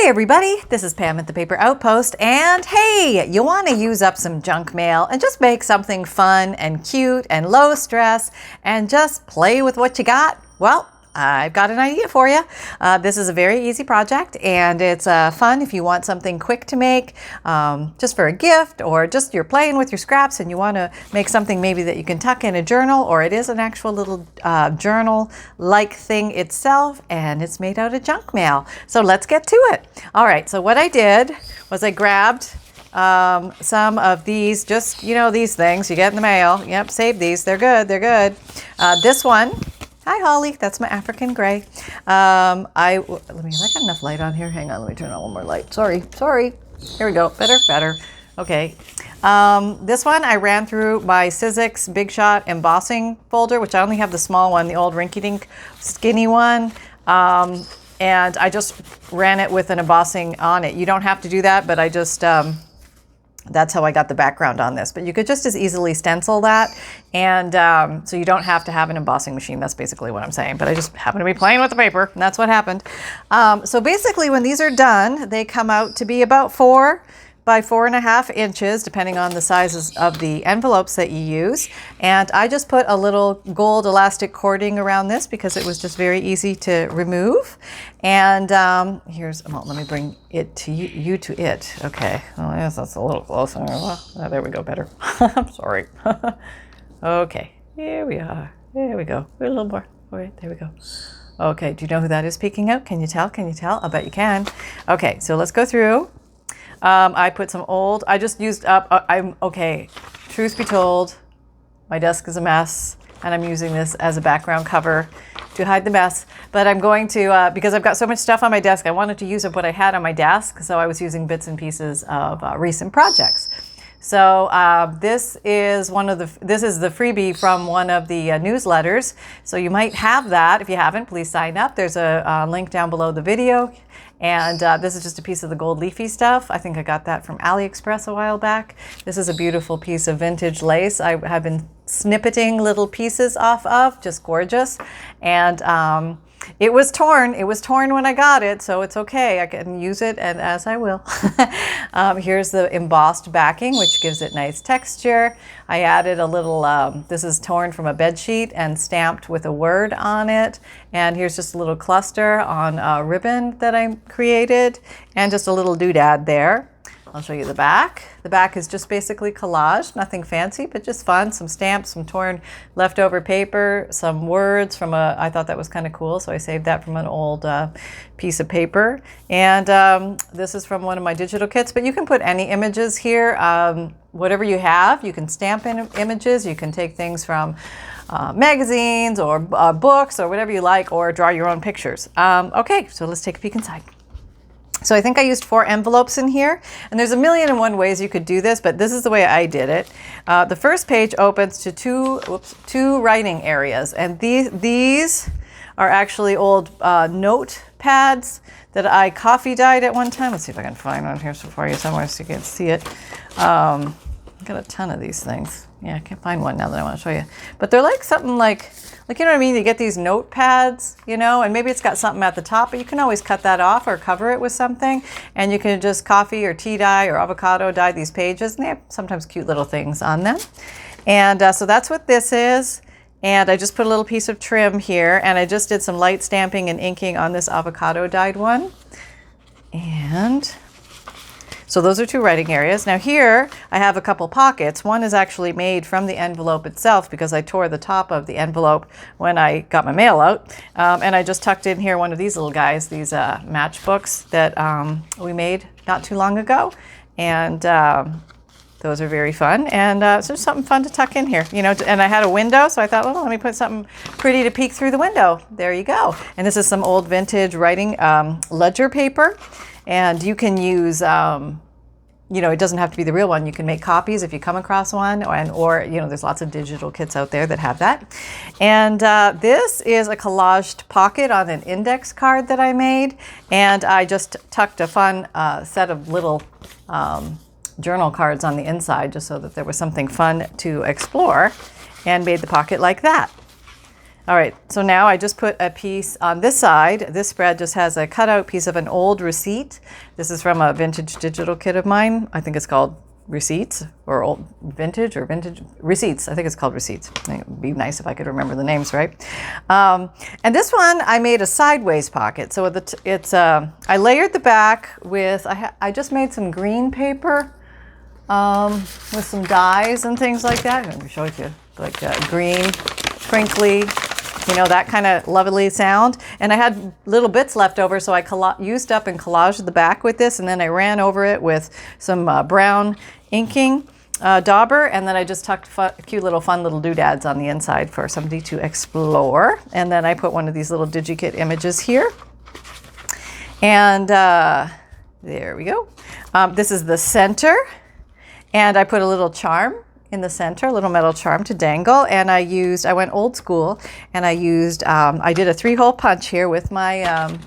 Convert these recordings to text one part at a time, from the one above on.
Hey everybody, this is Pam at the Paper Outpost, and hey, you want to use up some junk mail and just make something fun and cute and low stress and just play with what you got? Well, I've got an idea for you. This is a very easy project, and it's fun if you want something quick to make, just for a gift, or just you're playing with your scraps and you want to make something maybe that you can tuck in a journal, or it is an actual little journal-like thing itself, and it's made out of junk mail. So let's get to it. All right, so what I did was I grabbed some of these, just, you know, these things you get in the mail. Yep, save these. They're good. They're good. This one. Hi, Holly. That's my African gray. I got enough light on here. Hang on, let me turn on one more light. Sorry. Here we go. Better. Okay. This one I ran through my Sizzix Big Shot embossing folder, which I only have the small one, the old rinky-dink skinny one. And I just ran it with an embossing on it. You don't have to do that, but I just... that's how I got the background on this, but you could just as easily stencil that, and so you don't have to have an embossing machine. That's basically what I'm saying, but I just happen to be playing with the paper, and that's what happened. So basically when these are done, they come out to be about 4 by 4.5 inches, depending on the sizes of the envelopes that you use. And I just put a little gold elastic cording around this because it was just very easy to remove. And well, let me bring it to you to it. Okay, well, yes, that's a little closer. Oh, there we go, better. I'm sorry. Okay, here we are. There we go. A little more. All right, there we go. Okay, do you know who that is peeking out? Can you tell? Can you tell? I'll bet you can. Okay, so let's go through. I put some old, I just used up, okay, truth be told, my desk is a mess, and I'm using this as a background cover to hide the mess. But I'm going to, because I've got so much stuff on my desk, I wanted to use up what I had on my desk, so I was using bits and pieces of recent projects. So this is the freebie from one of the newsletters. So you might have that. If you haven't, please sign up. There's a link down below the video. And this is just a piece of the gold leafy stuff. I think I got that from AliExpress a while back. This is a beautiful piece of vintage lace I have been snippeting little pieces off of, just gorgeous. And it was torn. It was torn when I got it, so it's okay. I can use it, and as I will. Here's the embossed backing, which gives it nice texture. I added a little, this is torn from a bed sheet and stamped with a word on it. And here's just a little cluster on a ribbon that I created, and just a little doodad there. I'll show you the back. The back is just basically collage, nothing fancy, but just fun. Some stamps, some torn leftover paper, some words from I thought that was kind of cool, so I saved that from an old piece of paper. And this is from one of my digital kits, but you can put any images here, whatever you have. You can stamp in images, you can take things from magazines or books or whatever you like, or draw your own pictures. Okay, so let's take a peek inside. So I think I used 4 envelopes in here, and there's 1,000,001 ways you could do this, but this is the way I did it. The first page opens to two writing areas, and these are actually old notepads that I coffee dyed at one time. Let's see if I can find one here for you somewhere so you can see it. I've got a ton of these things. Yeah, I can't find one now that I want to show you. But they're like something like you know what I mean? You get these notepads, you know, and maybe it's got something at the top, but you can always cut that off or cover it with something. And you can just coffee or tea dye or avocado dye these pages, and they have sometimes cute little things on them. And so that's what this is. And I just put a little piece of trim here, and I just did some light stamping and inking on this avocado dyed one. And so those are 2 writing areas. Now here I have a couple pockets. One is actually made from the envelope itself because I tore the top of the envelope when I got my mail out. And I just tucked in here one of these little guys, these matchbooks that we made not too long ago. And those are very fun. And it's just something fun to tuck in here, you know. And I had a window, so I thought, well, let me put something pretty to peek through the window. There you go. And this is some old vintage writing ledger paper. And you can use, you know, it doesn't have to be the real one. You can make copies if you come across one, or you know, there's lots of digital kits out there that have that. And this is a collaged pocket on an index card that I made. And I just tucked a fun set of little journal cards on the inside, just so that there was something fun to explore, and made the pocket like that. All right, so now I just put a piece on this side. This spread just has a cutout piece of an old receipt. This is from a vintage digital kit of mine. I think it's called Receipts, or old vintage or vintage receipts. I think it's called Receipts. I think it would be nice if I could remember the names right. And this one I made a sideways pocket. So I layered the back with, I just made some green paper with some dyes and things like that. Let me show it to you, like green, crinkly, you know, that kind of lovely sound. And I had little bits left over, so I used up and collaged the back with this, and then I ran over it with some brown inking dauber, and then I just tucked cute little fun little doodads on the inside for somebody to explore. And then I put one of these little DigiKit images here. And there we go. This is the center, and I put a little charm in the center, a little metal charm to dangle, and I went old school, and I did a 3-hole punch here with my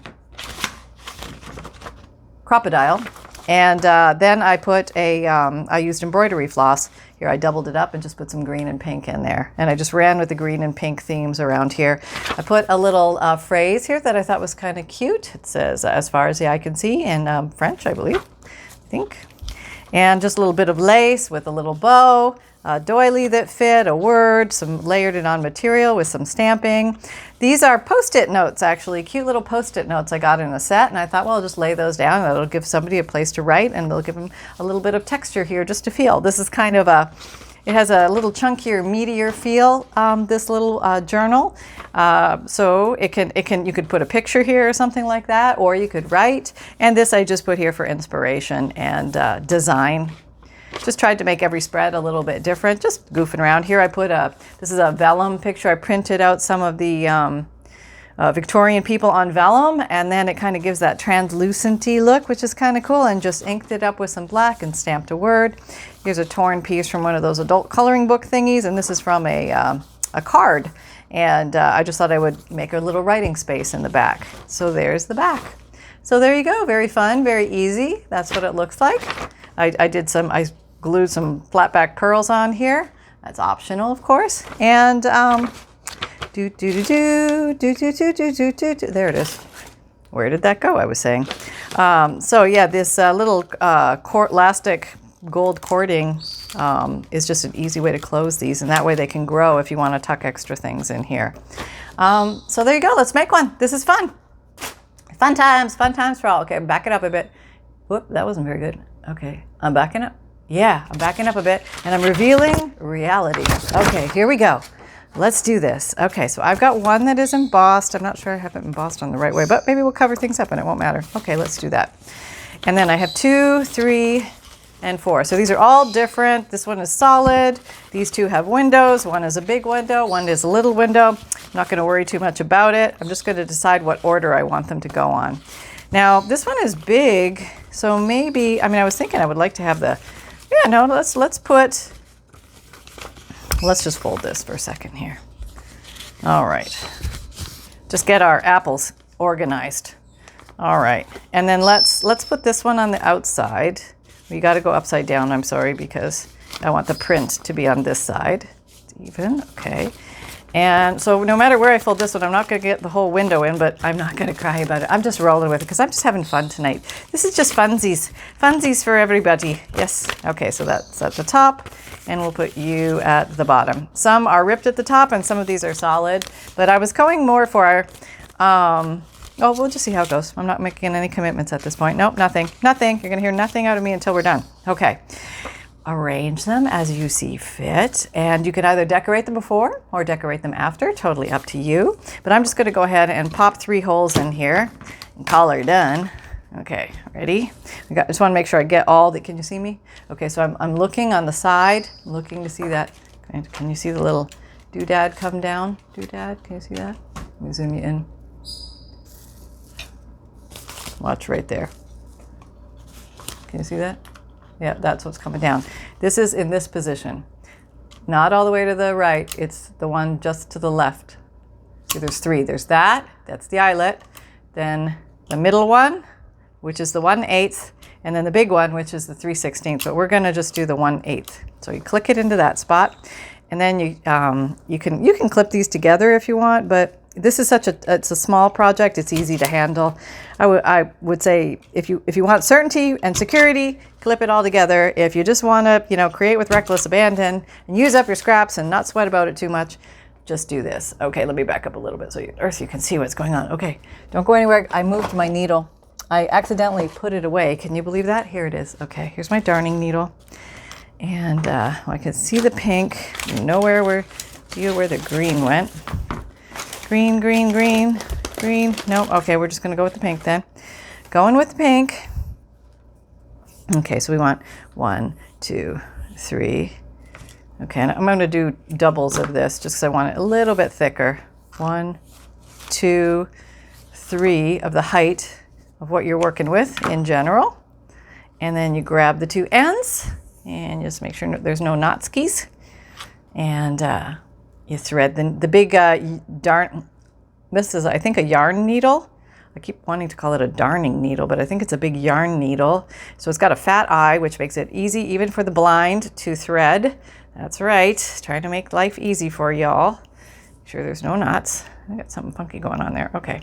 crocodile, and then I put I used embroidery floss. Here I doubled it up and just put some green and pink in there, and I just ran with the green and pink themes around here. I put a little phrase here that I thought was kind of cute. It says, "As far as the eye can see," in French, I believe, I think. And just a little bit of lace with a little bow, a doily that fit, a word, layered it on material with some stamping. These are Post-it notes, actually, cute little Post-it notes I got in a set, and I thought, well, I'll just lay those down. That'll give somebody a place to write, and it'll give them a little bit of texture here just to feel. This is kind of it has a little chunkier, meatier feel, this little journal. So you could put a picture here or something like that, or you could write. And this I just put here for inspiration and design. Just tried to make every spread a little bit different, just goofing around. Here I put this is a vellum picture. I printed out some of the Victorian people on vellum, and then it kind of gives that translucent-y look, which is kind of cool, and just inked it up with some black and stamped a word. Here's a torn piece from one of those adult coloring book thingies, and this is from a card. And I just thought I would make a little writing space in the back. So there's the back. So there you go, very fun, very easy. That's what it looks like. I glued some flat back pearls on here. That's optional, of course. And there it is. Where did that go? I was saying. So yeah, this little elastic gold cording is just an easy way to close these, and that way they can grow if you want to tuck extra things in here. So there you go. Let's make one. This is fun. Fun times for all. Okay, back it up a bit. Whoop, that wasn't very good. Okay, I'm backing up. Yeah, I'm backing up a bit, and I'm revealing reality. Okay, here we go. Let's do this. Okay, so I've got one that is embossed. I'm not sure I have it embossed on the right way, but maybe we'll cover things up and it won't matter. Okay, let's do that. And then I have 2, 3, and 4. So these are all different. This one is solid. These two have windows. One is a big window, one is a little window. I'm not going to worry too much about it. I'm just going to decide what order I want them to go on. Now, this one is big, so maybe, I was thinking I would like to have let's just fold this for a second here. All right. Just get our apples organized. All right. And then let's put this one on the outside. We got to go upside down, I'm sorry, because I want the print to be on this side. It's even, okay. And so no matter where I fold this one, I'm not going to get the whole window in, but I'm not going to cry about it. I'm just rolling with it because I'm just having fun tonight. This is just funsies. Funsies for everybody. Yes. Okay, so that's at the top, and we'll put you at the bottom. Some are ripped at the top, and some of these are solid, but I was going more for, we'll just see how it goes. I'm not making any commitments at this point. Nope, nothing. Nothing. You're going to hear nothing out of me until we're done. Okay. Arrange them as you see fit, and you can either decorate them before or decorate them after, totally up to you. But I'm just going to go ahead and pop 3 holes in here and call her done. Okay, ready? Just want to make sure I get all the, can you see me? Okay, so I'm looking on the side, looking to see that. Can you see the little doodad come down? Doodad, can you see that? Let me zoom you in. Watch right there. Can you see that? Yeah, that's what's coming down. This is in this position. Not all the way to the right. It's the one just to the left. See, there's 3. There's that's the eyelet. Then the middle one, which is the 1/8, and then the big one, which is the 3/16. But we're gonna just do the 1/8. So you click it into that spot. And then you can clip these together if you want, but this is it's a small project. It's easy to handle. I would say if you want certainty and security, clip it all together. If you just want to, create with reckless abandon and use up your scraps and not sweat about it too much, just do this. Okay, let me back up a little bit so you can see what's going on. Okay, don't go anywhere. I moved my needle. I accidentally put it away. Can you believe that? Here it is. Okay, here's my darning needle. And I can see the pink. Nowhere where the green went. Green, green, green, green. No, okay, we're just going to go with the pink then. Going with the pink. Okay, so we want 1, 2, 3. Okay, and I'm going to do doubles of this just because I want it a little bit thicker. 1, 2, 3 of the height of what you're working with in general. And then you grab the 2 ends and just make sure there's no knotskis. And you thread the big this is, I think, a yarn needle. I keep wanting to call it a darning needle, but I think it's a big yarn needle. So it's got a fat eye, which makes it easy even for the blind to thread. That's right, trying to make life easy for y'all. Make sure there's no knots. I got something funky going on there. Okay,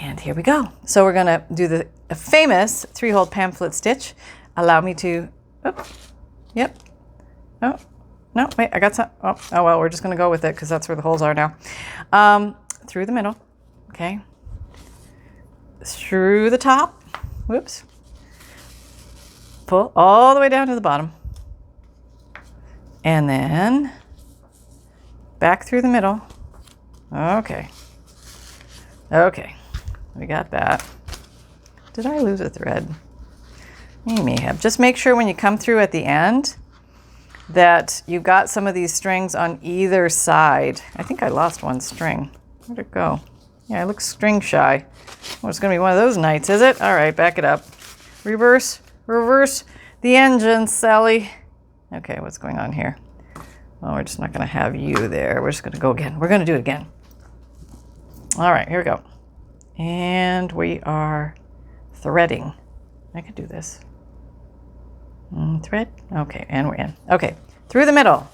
and here we go. So we're gonna do the famous 3-hole pamphlet stitch. Allow me to, yep, oh, no, wait, I got some, oh well, we're just gonna go with it because that's where the holes are now. Through the middle, okay. Through the top, whoops. Pull all the way down to the bottom. And then back through the middle. Okay. Okay, we got that. Did I lose a thread? You may have. Just make sure when you come through at the end that you've got some of these strings on either side. I think I lost one string. Where'd it go? Yeah, I look string shy. Well, it's gonna be one of those nights, is it? All right, back it up. Reverse the engine, Sally. Okay, what's going on here? Well, we're just not gonna have you there. We're just gonna go again. We're gonna do it again. All right, here we go. And we are threading. I could do this. Thread. Okay, and we're in. Okay, through the middle.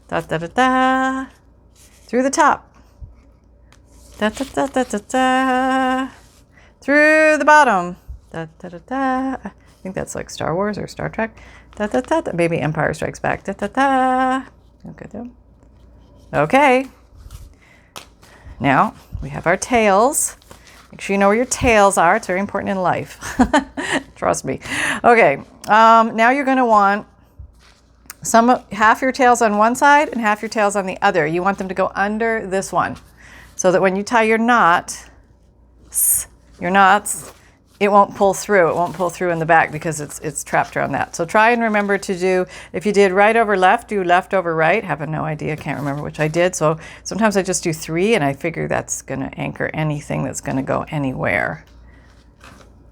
Da da da da. Through the top. Da da da da da da. Through the bottom. Da da da da. I think that's like Star Wars or Star Trek. Da da da da. Maybe Empire Strikes Back. Da da da. Okay. Okay. Now we have our tails. Make sure you know where your tails are. It's very important in life. Trust me. Okay. Now you're going to want half your tails on one side and half your tails on the other. You want them to go under this one, so that when you tie your knots, it won't pull through. It won't pull through in the back because it's trapped around that. So try and remember to do, if you did right over left, do left over right. Have no idea, can't remember which I did. So sometimes I just do 3 and I figure that's gonna anchor anything that's gonna go anywhere.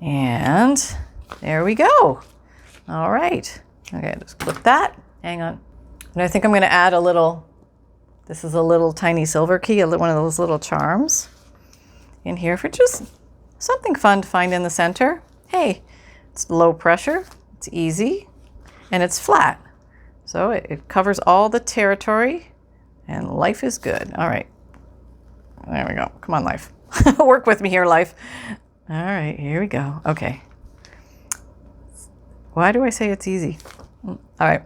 And there we go. All right, okay, just clip that, hang on. And I think I'm gonna add this is a little tiny silver key, one of those little charms in here for just something fun to find in the center. Hey, it's low pressure, it's easy, and it's flat. So it covers all the territory, and life is good. All right, there we go. Come on, life. Work with me here, life. All right, here we go. Okay. Why do I say it's easy? All right.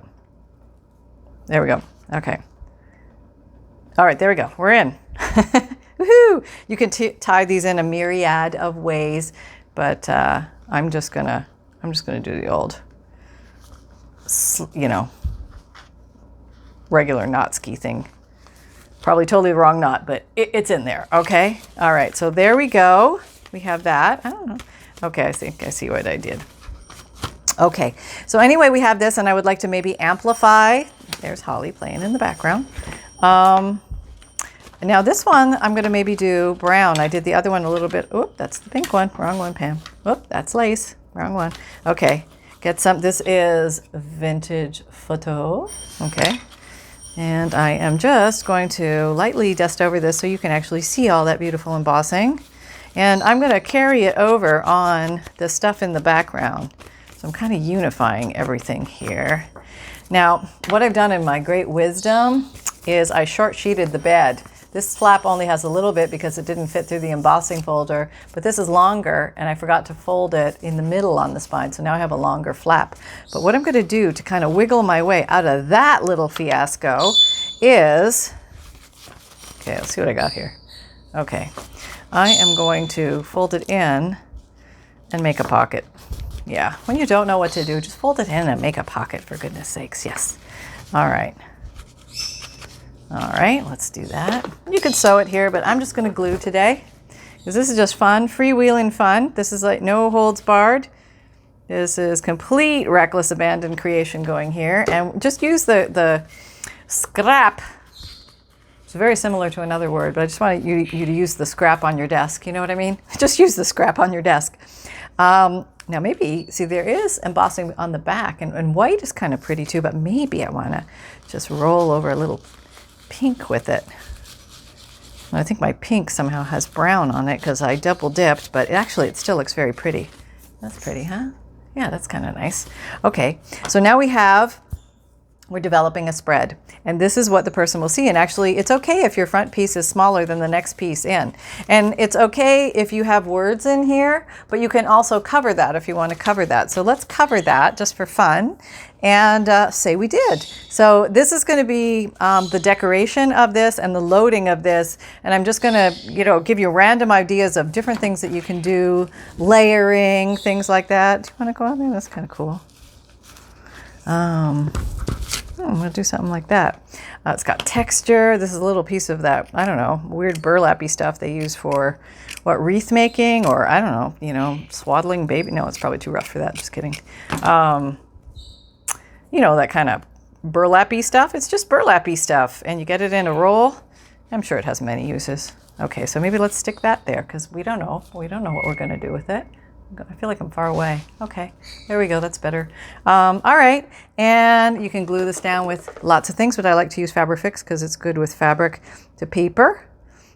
There we go. Okay. All right, there we go. We're in. Woohoo! You can tie these in a myriad of ways, but I'm just gonna do the old, regular knot ski thing. Probably totally the wrong knot, but it's in there. Okay. All right. So there we go. We have that. I don't know. Okay. I think I see what I did. Okay. So anyway, we have this, and I would like to maybe amplify. There's Holly playing in the background. Now this one, I'm going to maybe do brown. I did the other one a little bit. Oop, that's the pink one. Wrong one, Pam. Oop, that's lace. Wrong one. Okay, get some. This is vintage photo. Okay, and I am just going to lightly dust over this so you can actually see all that beautiful embossing. And I'm going to carry it over on the stuff in the background. So I'm kind of unifying everything here. Now, what I've done in my great wisdom is I short sheeted the bed. This flap only has a little bit because it didn't fit through the embossing folder, but this is longer and I forgot to fold it in the middle on the spine, so now I have a longer flap. But what I'm going to do to kind of wiggle my way out of that little fiasco is, okay, let's see what I got here. Okay, I am going to fold it in and make a pocket. Yeah, when you don't know what to do, just fold it in and make a pocket, for goodness sakes. Yes. All right. All right, let's do that. You could sew it here, but I'm just going to glue today because this is just fun, freewheeling fun. This is like no holds barred. This is complete reckless abandon creation going here. And just use the scrap. It's very similar to another word, but I just want you to use the scrap on your desk. You know what I mean? Just use the scrap on your desk. Now maybe, see, there is embossing on the back, and white is kind of pretty too, but maybe I want to just roll over a little pink with it. I think my pink somehow has brown on it because I double dipped, but actually it still looks very pretty. That's pretty, huh? Yeah, that's kind of nice. Okay, so now we're developing a spread, and this is what the person will see. And actually, it's okay if your front piece is smaller than the next piece in. And it's okay if you have words in here, but you can also cover that if you want to cover that. So let's cover that just for fun and say we did. So this is going to be the decoration of this and the loading of this. And I'm just going to, give you random ideas of different things that you can do, layering, things like that. Do you want to go on there? That's kind of cool. I'm going to do something like that. It's got texture. This is a little piece of that, I don't know, weird burlappy stuff they use for, what, wreath making, or I don't know, swaddling baby. No, it's probably too rough for that. Just kidding. That kind of burlappy stuff. It's just burlappy stuff, and you get it in a roll. I'm sure it has many uses. Okay, so maybe let's stick that there because we don't know. We don't know what we're going to do with it. I feel like I'm far away. Okay, there we go. That's better. All right, and you can glue this down with lots of things, but I like to use Fabrifix because it's good with fabric to paper.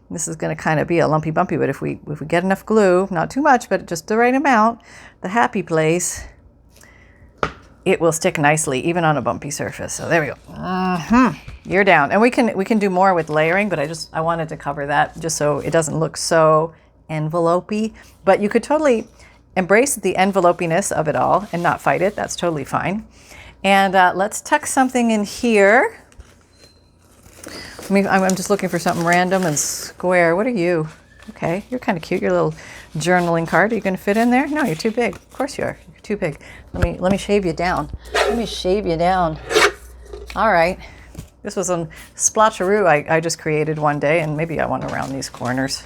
This is going to kind of be a lumpy bumpy, but if we get enough glue, not too much, but just the right amount, the happy place, it will stick nicely even on a bumpy surface. So there we go. You're down, and we can do more with layering, but I wanted to cover that just so it doesn't look so envelope-y. But you could totally embrace the envelopiness of it all and not fight it. That's totally fine. And let's tuck something in here. I'm just looking for something random and square. What are you? Okay, you're kind of cute. Your little journaling card. Are you going to fit in there? No, you're too big. Of course you are. You're too big. Let me shave you down. Let me shave you down. All right. This was a splotcheroo I just created one day, and maybe I want to round these corners.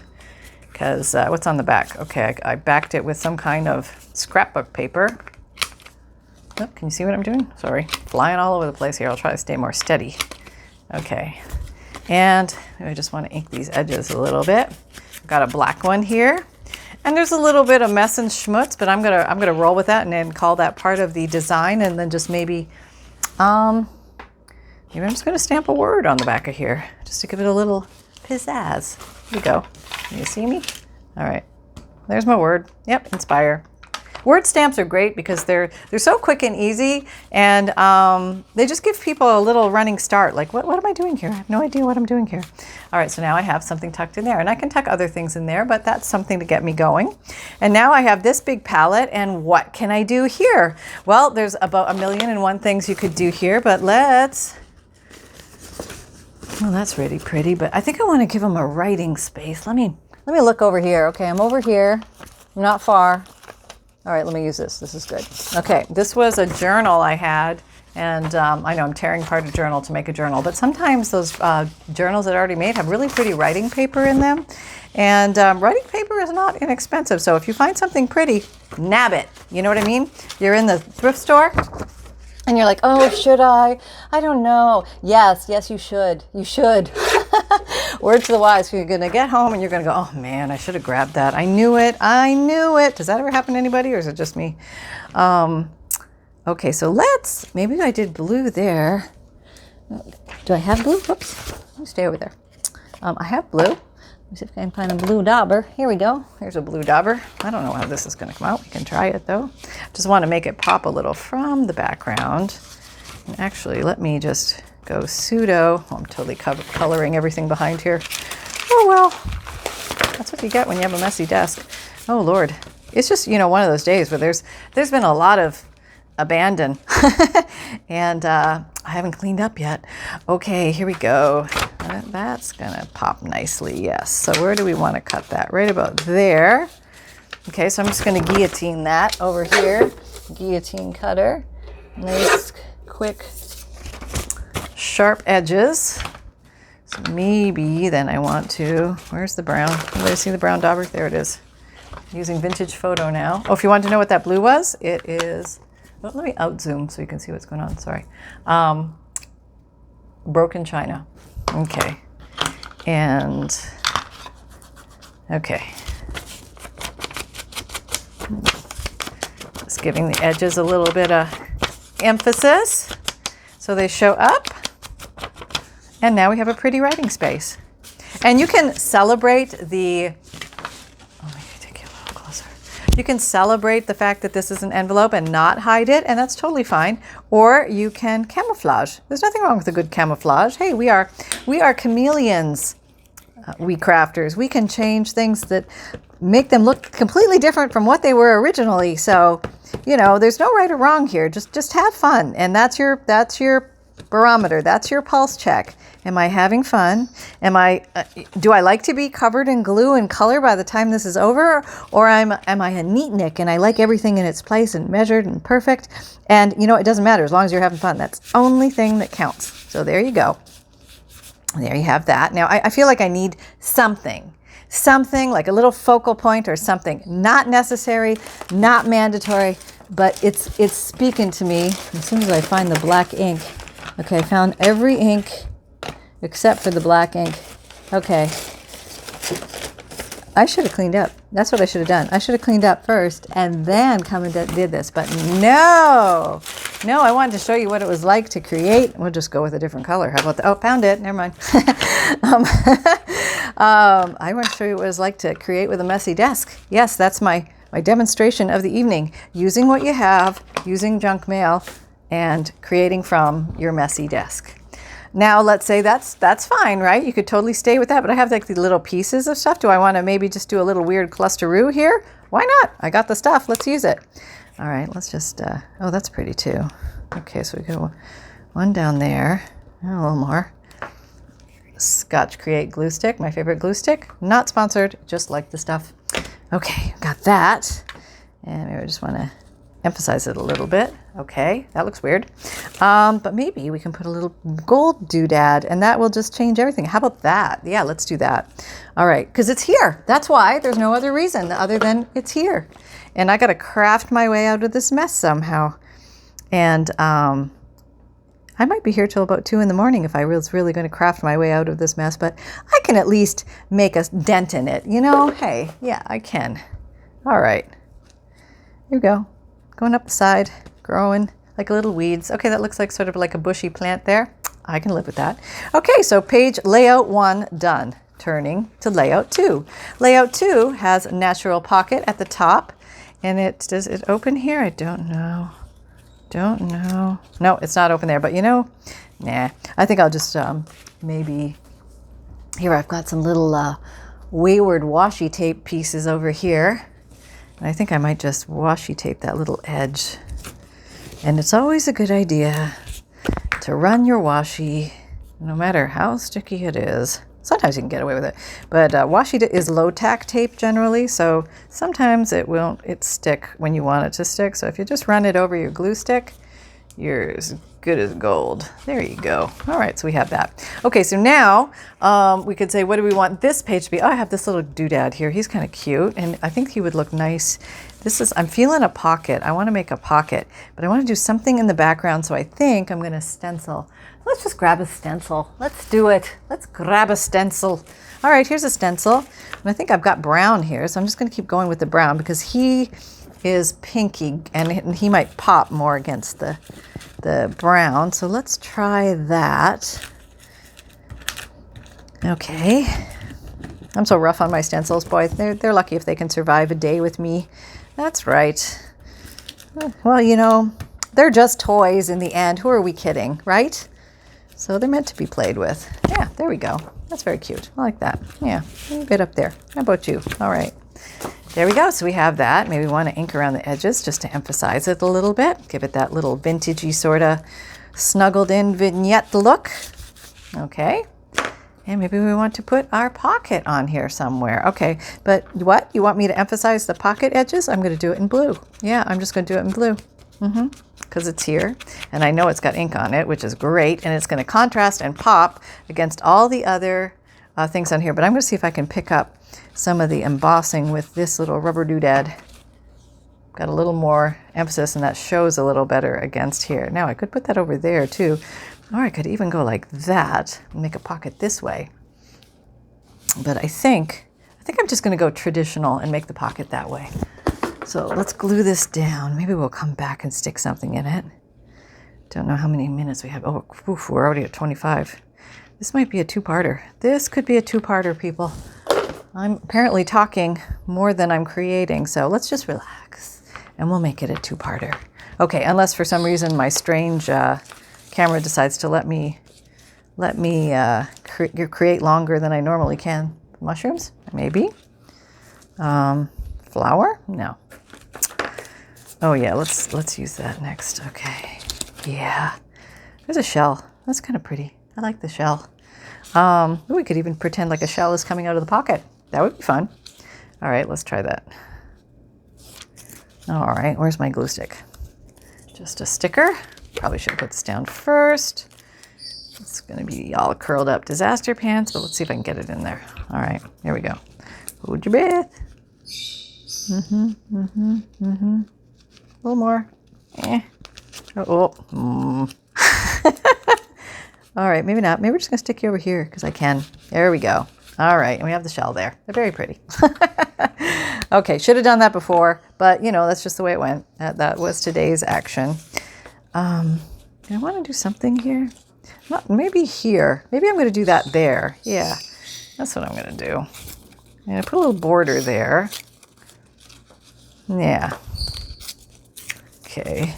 Because what's on the back? Okay, I backed it with some kind of scrapbook paper. Oh, can you see what I'm doing? Sorry, flying all over the place here. I'll try to stay more steady. Okay, and I just want to ink these edges a little bit. I've got a black one here, and there's a little bit of mess and schmutz, but I'm gonna roll with that and then call that part of the design, and then just maybe I'm just gonna stamp a word on the back of here just to give it a little pizzazz. Here you go. Can you see me? All right. There's my word. Yep, inspire. Word stamps are great because they're so quick and easy, and they just give people a little running start. Like, what am I doing here? I have no idea what I'm doing here. All right, so now I have something tucked in there, and I can tuck other things in there, but that's something to get me going. And now I have this big palette, and what can I do here? Well, there's about 1,000,001 things you could do here, but let's... Well, that's really pretty, but I think I want to give them a writing space. Let me look over here. Okay, I'm over here. I'm not far. All right, let me use this. This is good. Okay, this was a journal I had, and I know I'm tearing apart a journal to make a journal, but sometimes those journals that I already made have really pretty writing paper in them, and writing paper is not inexpensive, so if you find something pretty, nab it. You know what I mean? You're in the thrift store, and you're like, oh, should I? I don't know. Yes, you should. You should. Word to the wise. You're going to get home and you're going to go, oh man, I should have grabbed that. I knew it. Does that ever happen to anybody, or is it just me? Okay, so maybe I did blue there. Do I have blue? Whoops. Let me stay over there. I have blue. Let me see if I can find a blue dauber. Here we go. Here's a blue dauber. I don't know how this is going to come out. We can try it though. Just want to make it pop a little from the background. And actually, let me just go sudo. Oh, I'm totally coloring everything behind here. Oh, well, that's what you get when you have a messy desk. Oh, Lord. It's just, you know, one of those days where there's been a lot of abandon and I haven't cleaned up yet. Okay, here we go. That's gonna pop nicely, yes. So where do we want to cut that? Right about there. Okay, so I'm just gonna guillotine that over here. Guillotine cutter. Nice, quick, sharp edges. So maybe then I want to, where's the brown? Anybody see the brown dauber? There it is. Using vintage photo now. Oh, if you want to know what that blue was, it is, oh, let me out zoom so you can see what's going on, sorry. Broken china. Okay. And, okay. Just giving the edges a little bit of emphasis so they show up. And now we have a pretty writing space. And you can celebrate the, you can celebrate the fact that this is an envelope and not hide it, and that's totally fine. Or you can camouflage. There's nothing wrong with a good camouflage. Hey, we are chameleons, we crafters. We can change things that make them look completely different from what they were originally. So, you know, there's no right or wrong here. Just have fun, and that's your barometer. That's your pulse check. Am I having fun? Do I like to be covered in glue and color by the time this is over? Or am I a neatnik and I like everything in its place and measured and perfect? And you know, it doesn't matter as long as you're having fun. That's the only thing that counts. So there you go. There you have that. Now I feel like I need something like a little focal point or something. Not necessary, not mandatory, but it's speaking to me as soon as I find the black ink. Okay, I found every ink except for the black ink. Okay. I should have cleaned up. That's what I should have done. I should have cleaned up first and then come and did this. But no, I wanted to show you what it was like to create. We'll just go with a different color. How about that? Oh, found it. Never mind. I want to show you what it was like to create with a messy desk. Yes, that's my demonstration of the evening. Using what you have, using junk mail, and creating from your messy desk. Now, let's say that's fine, right? You could totally stay with that, but I have like the little pieces of stuff. Do I want to maybe just do a little weird clusteroo here? Why not? I got the stuff. Let's use it. All right, let's just, oh, that's pretty too. Okay, so we got one down there, a little more. Scotch Create glue stick, my favorite glue stick. Not sponsored, just like the stuff. Okay, got that. And maybe I just want to emphasize it a little bit. Okay, that looks weird. But maybe we can put a little gold doodad and that will just change everything. How about that? Yeah, let's do that. All right, because it's here. That's why. There's no other reason other than it's here. And I got to craft my way out of this mess somehow. And I might be here till about 2 in the morning if I was really going to craft my way out of this mess, but I can at least make a dent in it. You know, hey, yeah, I can. All right, here we go. Going up the side, growing like little weeds. Okay, that looks like sort of like a bushy plant there. I can live with that. Okay, so page layout 1 done. Turning to layout 2. Layout 2 has a natural pocket at the top, and does it open here? I don't know. No, it's not open there, but you know, nah. I think I'll just maybe, here I've got some little wayward washi tape pieces over here. And I think I might just washi tape that little edge. And it's always a good idea to run your washi, no matter how sticky it is. Sometimes you can get away with it, but washi is low tack tape generally, so sometimes it won't stick when you want it to stick. So if you just run it over your glue stick, you're as good as gold. There you go. All right, so we have that. Okay, so now we could say, what do we want this page to be? Oh, I have this little doodad here. He's kind of cute, and I think he would look nice. I'm feeling a pocket. I want to make a pocket, but I want to do something in the background, so I think I'm going to stencil. Let's just grab a stencil. Let's do it. Let's grab a stencil. All right, here's a stencil. And I think I've got brown here, so I'm just going to keep going with the brown because he is pinky and he might pop more against the brown. So let's try that. Okay. I'm so rough on my stencils, boy. They're lucky if they can survive a day with me. That's right. Well, you know, they're just toys in the end. Who are we kidding, right? So they're meant to be played with. Yeah, there we go. That's very cute. I like that. Yeah, a bit up there. How about you? All right. There we go. So we have that. Maybe we want to ink around the edges just to emphasize it a little bit. Give it that little vintagey sort of snuggled in vignette look. Okay. And maybe we want to put our pocket on here somewhere. Okay, but what? You want me to emphasize the pocket edges? I'm going to do it in blue. Yeah, I'm just going to do it in blue. Because it's here. And I know it's got ink on it, which is great. And it's going to contrast and pop against all the other things on here. But I'm going to see if I can pick up some of the embossing with this little rubber doodad. Got a little more emphasis, and that shows a little better against here. Now, I could put that over there, too. Or I could even go like that and make a pocket this way. But I think I'm just going to go traditional and make the pocket that way. So let's glue this down. Maybe we'll come back and stick something in it. Don't know how many minutes we have. Oh, oof, we're already at 25. This might be a two-parter. This could be a two-parter, people. I'm apparently talking more than I'm creating, so let's just relax and we'll make it a two-parter. Okay, unless for some reason my strange camera decides to let me create longer than I normally can. Mushrooms? Maybe. Flour? No. Oh yeah, let's use that next. Okay. Yeah. There's a shell. That's kind of pretty. I like the shell. We could even pretend like a shell is coming out of the pocket. That would be fun. All right, let's try that. All right, where's my glue stick? Just a sticker. Probably should put this down first. It's going to be all curled up disaster pants, but let's see if I can get it in there. All right, here we go. Hold your breath. A little more. All right, maybe not. Maybe we're just going to stick you over here because I can. There we go. All right, and we have the shell there. They're very pretty. Okay, should have done that before, but you know, that's just the way it went. That was today's action. Do I want to do something here? Not, maybe here. Maybe I'm going to do that there. Yeah, that's what I'm going to do. I'm going to put a little border there. Yeah. Okay.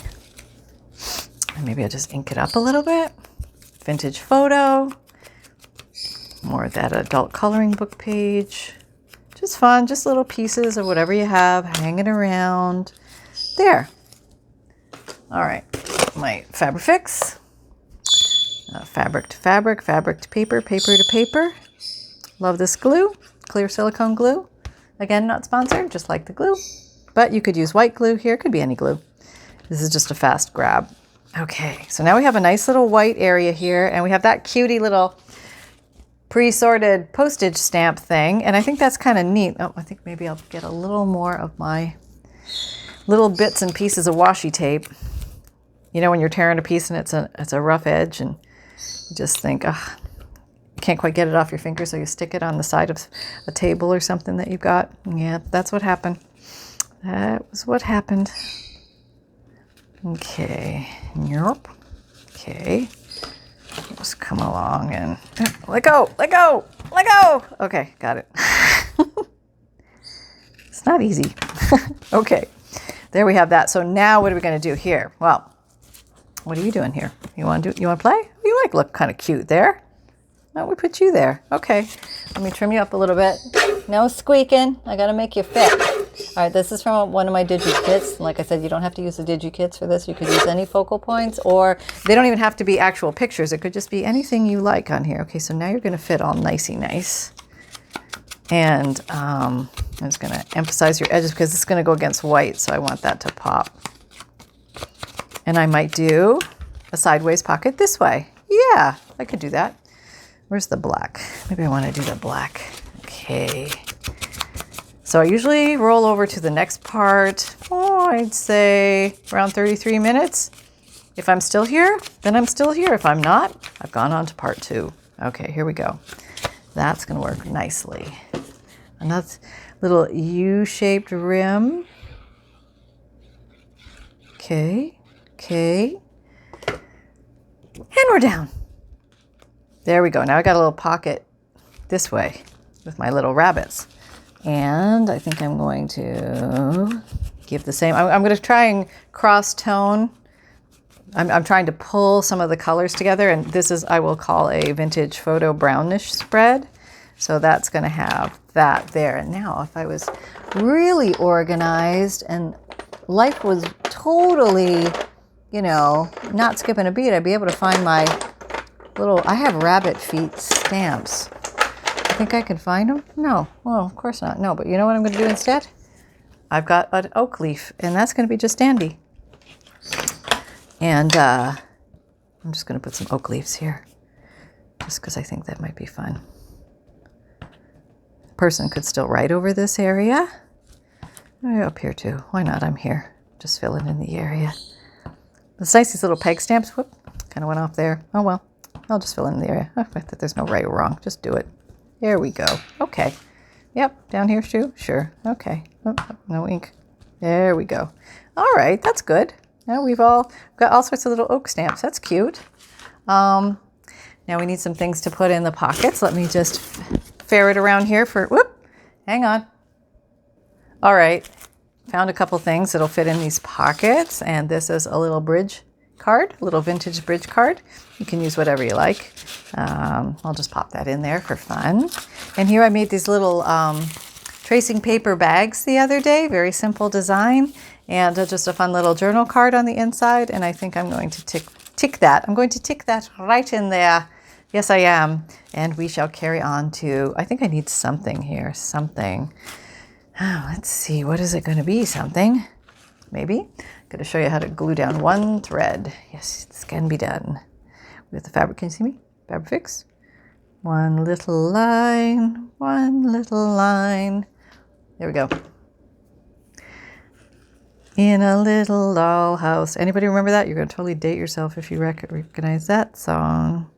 And maybe I'll just ink it up a little bit. Vintage photo. More of that adult coloring book page. Just fun, just little pieces of whatever you have hanging around. There. All right, my Fabrifix. Fabric to fabric, fabric to paper, paper to paper. Love this glue, clear silicone glue. Again, not sponsored, just like the glue. But you could use white glue here, could be any glue. This is just a fast grab. Okay, so now we have a nice little white area here, and we have that cutie little pre-sorted postage stamp thing, and I think that's kind of neat. Oh, I think maybe I'll get a little more of my little bits and pieces of washi tape. You know, when you're tearing a piece and it's a rough edge, and you just think, oh, you can't quite get it off your finger, so you stick it on the side of a table or something that you've got. Yeah, that's what happened. That was what happened. Okay, yep. Okay. Just come along and let go, let go, let go. Okay, got it. It's not easy. Okay, there we have that. So now what are we going to do here? Well, what are you doing here? You want to play? You like look kind of cute there. Why don't we put you there? Okay, let me trim you up a little bit. No squeaking. I got to make you fit. All right, this is from one of my digi-kits. Like I said, you don't have to use the digi-kits for this. You could use any focal points, or they don't even have to be actual pictures. It could just be anything you like on here. Okay, so now you're going to fit all nicey nice. And I'm just going to emphasize your edges because it's going to go against white, so I want that to pop. And I might do a sideways pocket this way. Yeah, I could do that. Where's the black? Maybe I want to do the black. Okay. So I usually roll over to the next part, I'd say around 33 minutes. If I'm still here, then I'm still here. If I'm not, I've gone on to part 2. Okay, here we go. That's going to work nicely. Another little U-shaped rim. Okay, okay. And we're down. There we go. Now I got a little pocket this way with my little rabbits. And I think I'm going to give the same. I'm going to try and cross tone I'm trying to pull some of the colors together, and this is, I will call a vintage photo brownish spread. So that's going to have that there. And now if I was really organized and life was totally, you know, not skipping a beat, I'd be able to find my little, I have rabbit feet stamps. I think I can find them? No, well, of course not. No, but you know what I'm going to do instead? I've got an oak leaf, and that's going to be just dandy. And I'm just going to put some oak leaves here, just because I think that might be fun. Person could still write over this area. Up here too. Why not? I'm here. Just filling in the area. It's nice, these little peg stamps. Whoop, kind of went off there. Oh well, I'll just fill in the area. Oh, there's no right or wrong. Just do it. There we go. Okay. Yep, down here too. Sure. Okay. Oh, no ink. There we go. All right, that's good. Now we've got all sorts of little oak stamps. That's cute. Now we need some things to put in the pockets. Let me just ferret around here for, whoop, hang on. All right, found a couple things that'll fit in these pockets, and this is a little bridge card, a little vintage bridge card. You can use whatever you like. I'll just pop that in there for fun. And here I made these little tracing paper bags the other day, very simple design, and just a fun little journal card on the inside, and I think I'm going to tick that. I'm going to tick that right in there. Yes, I am. And we shall carry on to, I think I need something here, something. Oh, let's see, what is it going to be? Something, maybe. I'm going to show you how to glue down one thread. Yes, this can be done. With the fabric, can you see me? Fabric fix. One little line, one little line. There we go. In a little dollhouse. Anybody remember that? You're going to totally date yourself if you recognize that song.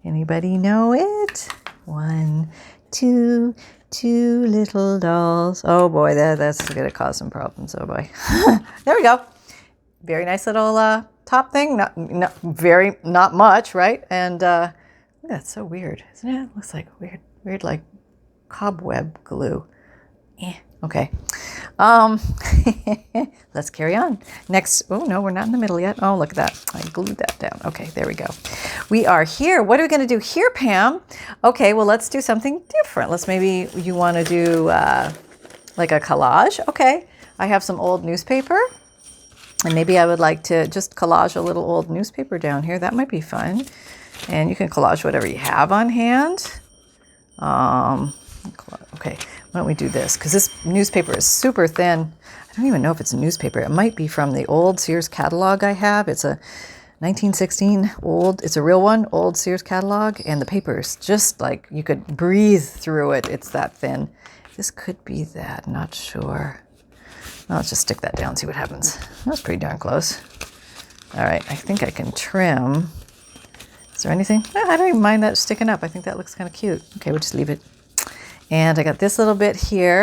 Anybody know it? 1, 2, 2 little dolls. Oh boy, that's going to cause some problems. Oh boy. There we go. Very nice little top thing. Not much, right? And that's so weird, isn't it? Looks like weird like cobweb glue. Okay. Let's carry on. Next, oh no, we're not in the middle yet. Oh, look at that. I glued that down. Okay, there we go. We are here. What are we going to do here, Pam? Okay, well, let's do something different. Maybe you want to do like a collage. Okay, I have some old newspaper, and maybe I would like to just collage a little old newspaper down here. That might be fun. And you can collage whatever you have on hand. Okay, why don't we do this? Because this newspaper is super thin. I don't even know if it's a newspaper. It might be from the old Sears catalog I have. It's a 1916 old, it's a real one, old Sears catalog. And the paper is just like, you could breathe through it. It's that thin. This could be that, not sure. Well, let's just stick that down, see what happens. That's pretty darn close. All right, I think I can trim. Is there anything? I don't even mind that sticking up. I think that looks kind of cute. Okay, we'll just leave it. And I got this little bit here.